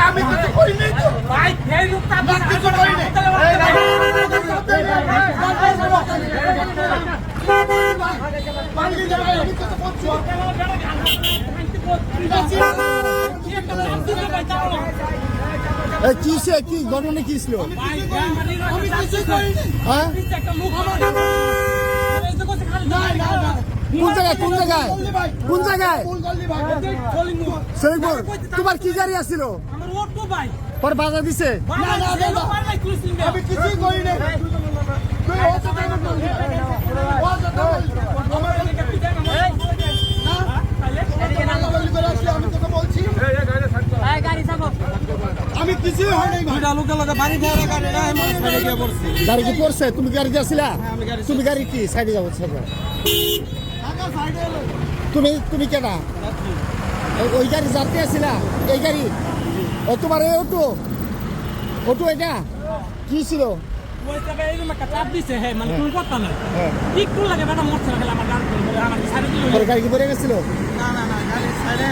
আমি কিছু করিনি তো ভাই এই লোকটা আমি কিছু করিনি কিসে কি ঘটনা কি ছিল? হ্যাঁ কোন জায়গায় কোন জায়গায় কোন জায়গায়? শরীফপুর। তোমার কি গাড়ি আসছিল? পর বাধা দিছে? আমি কিছুই করিনি আমি কিছুই হয়নি গাড়ি কি পড়ছে? তুমি গাড়ি যাচ্ছিলা? তুমি গাড়ি কি সাইডে যাবো? তুমি তুমি কেনা ওই গাড়ি যাতে আসিলা? এই গাড়ি ও তোমার এই অটো অটো এটা কি ছিল? গাড়ি কি পড়ে গেছিল? না গাড়ি সাইডে